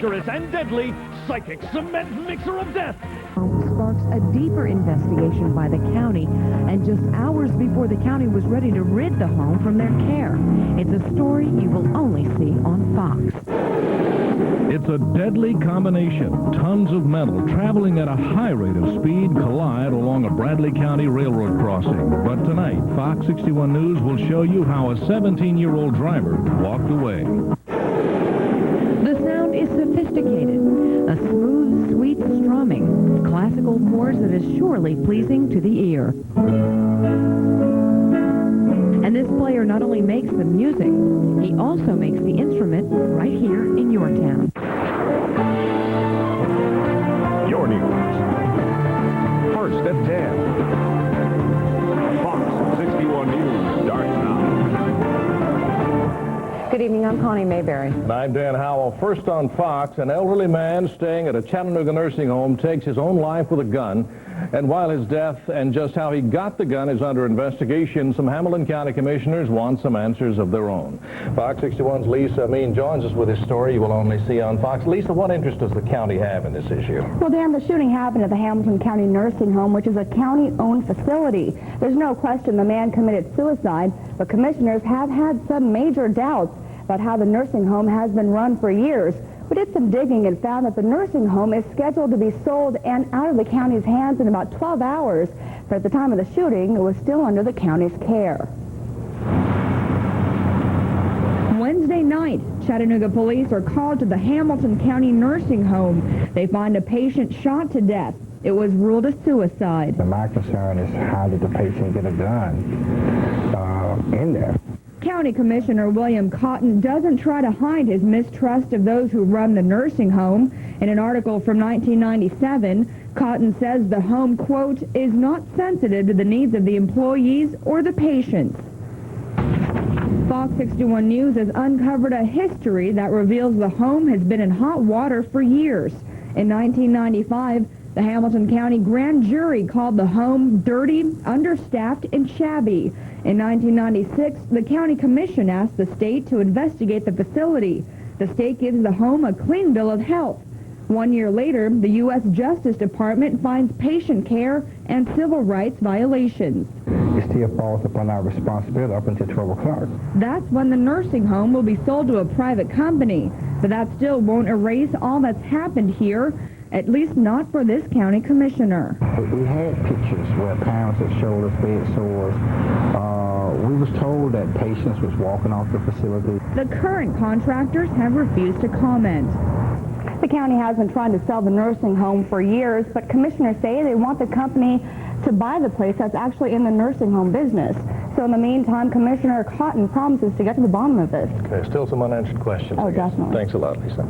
dangerous and deadly psychic cement mixer of death. Sparks a deeper investigation by the county, and just hours before the county was ready to rid the home from their care. It's a story you will only see on Fox. It's a deadly combination. Tons of metal traveling at a high rate of speed collide along a Bradley County railroad crossing. But tonight, Fox 61 News will show you how a 17-year-old driver walked away. The sound is sophisticated. A smooth, sweet strumming. Classical chords that is surely pleasing to the ear. And this player not only makes the music, he also makes the instrument right here in your town. Your news. First at 10. Fox 61 News starts now. Good evening, I'm Connie Mayberry. And I'm Dan Howell. First on Fox, an elderly man staying at a Chattanooga nursing home takes his own life with a gun. And while his death and just how he got the gun is under investigation, some Hamilton County commissioners want some answers of their own. Fox 61's Lisa Mean joins us with this story you will only see on Fox. Lisa, what interest does the county have in this issue? Well, Dan, the shooting happened at the Hamilton County Nursing Home, which is a county-owned facility. There's no question the man committed suicide, but commissioners have had some major doubts about how the nursing home has been run for years. We did some digging and found that the nursing home is scheduled to be sold and out of the county's hands in about 12 hours. But at the time of the shooting, it was still under the county's care. Wednesday night, Chattanooga police are called to the Hamilton County Nursing Home. They find a patient shot to death. It was ruled a suicide. My concern is how did the patient get a gun in there? County Commissioner William Cotton doesn't try to hide his mistrust of those who run the nursing home. In an article from 1997, Cotton says the home, quote, is not sensitive to the needs of the employees or the patients. Fox 61 News has uncovered a history that reveals the home has been in hot water for years. In 1995, the Hamilton County grand jury called the home dirty, understaffed, and shabby. In 1996, the county commission asked the state to investigate the facility. The state gives the home a clean bill of health. 1 year later, the U.S. Justice Department finds patient care and civil rights violations. It still falls upon our responsibility up until 12 o'clock. That's when the nursing home will be sold to a private company. But that still won't erase all that's happened here, at least not for this county commissioner. We had pictures where parents had shoulders, bed sores. We was told that patients was walking off the facility. The current contractors have refused to comment. The county has been trying to sell the nursing home for years, but commissioners say they want the company to buy the place that's actually in the nursing home business. So in the meantime, Commissioner Cotton promises to get to the bottom of this. Okay, still some unanswered questions. Oh, definitely. Thanks a lot, Lisa.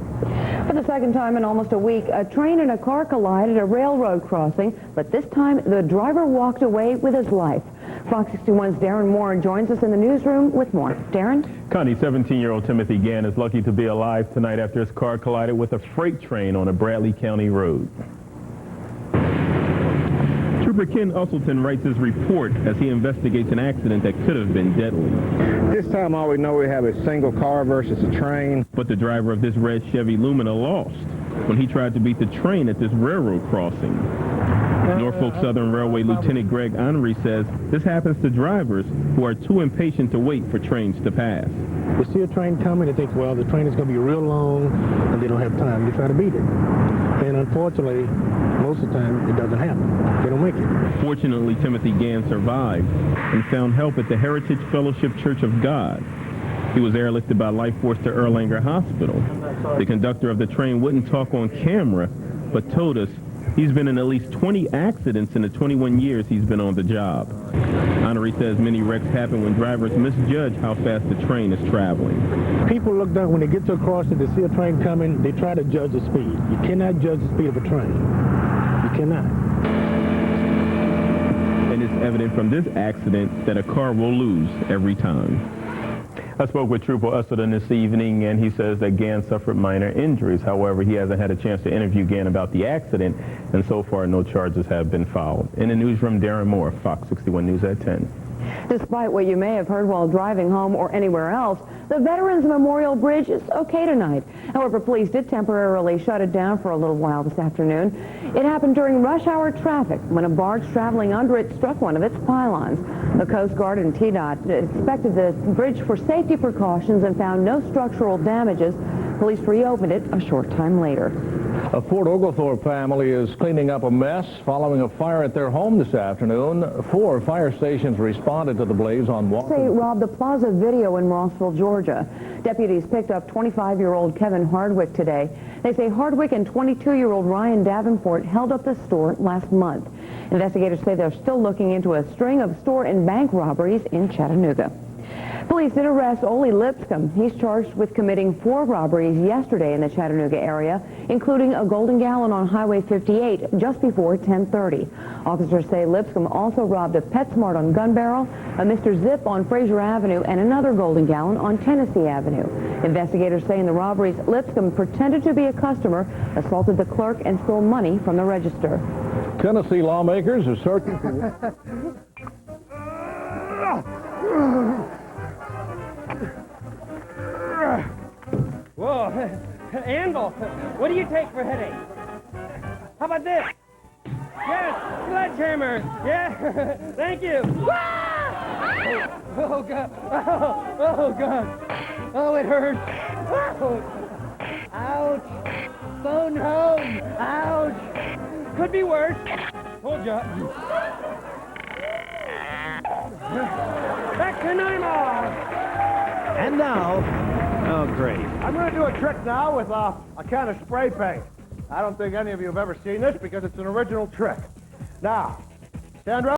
For the second time in almost a week, a train and a car collided at a railroad crossing, but this time the driver walked away with his life. Fox 61's Darren Moore joins us in the newsroom with more. Darren? Connie, 17-year-old Timothy Gann is lucky to be alive tonight after his car collided with a freight train on a Bradley County road. Trooper Ken Usselton writes his report as he investigates an accident that could have been deadly. This time all we know we have a single car versus a train. But the driver of this red Chevy Lumina lost when he tried to beat the train at this railroad crossing. Norfolk Southern Railway Lieutenant Greg Henry says this happens to drivers who are too impatient to wait for trains to pass. They see a train coming, they think, well, the train is going to be real long, and they don't have time to try to beat it. And unfortunately, most of the time, it doesn't happen. They don't make it. Fortunately, Timothy Gann survived and found help at the Heritage Fellowship Church of God. He was airlifted by Life Force to Erlanger Hospital. The conductor of the train wouldn't talk on camera, but told us he's been in at least 20 accidents in the 21 years he's been on the job. Honorary says many wrecks happen when drivers misjudge how fast the train is traveling. People look down, when they get to a crossing, they see a train coming, they try to judge the speed. You cannot judge the speed of a train. You cannot. And it's evident from this accident that a car will lose every time. I spoke with Trooper Usselton this evening, and he says that Gann suffered minor injuries. However, he hasn't had a chance to interview Gann about the accident, and so far no charges have been filed. In the newsroom, Darren Moore, Fox 61 News at 10. Despite what you may have heard while driving home or anywhere else, the Veterans Memorial Bridge is okay tonight. However, police did temporarily shut it down for a little while this afternoon. It happened during rush hour traffic when a barge traveling under it struck one of its pylons. The Coast Guard and TDOT inspected the bridge for safety precautions and found no structural damages. Police reopened it a short time later. A Fort Oglethorpe family is cleaning up a mess following a fire at their home this afternoon. 4 fire stations responded to the blaze on Walker. Say robbed the Plaza Video in Rossville, Georgia. Deputies picked up 25-year-old Kevin Hardwick today. They say Hardwick and 22-year-old Ryan Davenport held up the store last month. Investigators say they're still looking into a string of store and bank robberies in Chattanooga. Police did arrest Ole Lipscomb. He's charged with committing 4 robberies yesterday in the Chattanooga area, including a Golden Gallon on Highway 58 just before 10:30. Officers say Lipscomb also robbed a PetSmart on Gun Barrel, a Mr. Zip on Fraser Avenue, and another Golden Gallon on Tennessee Avenue. Investigators say in the robberies, Lipscomb pretended to be a customer, assaulted the clerk, and stole money from the register. Tennessee lawmakers are searching for... Whoa, Anvil, what do you take for headache? How about this? Yes, sledgehammer. Yeah, thank you. Oh, God. Oh, God. Oh, it hurts. Oh. Ouch. Phone home. Ouch. Could be worse. Hold ya. Back to normal. And now, Oh, great. I'm going to do a trick now with a can of spray paint. I don't think any of you have ever seen this because it's an original trick. Now, stand right.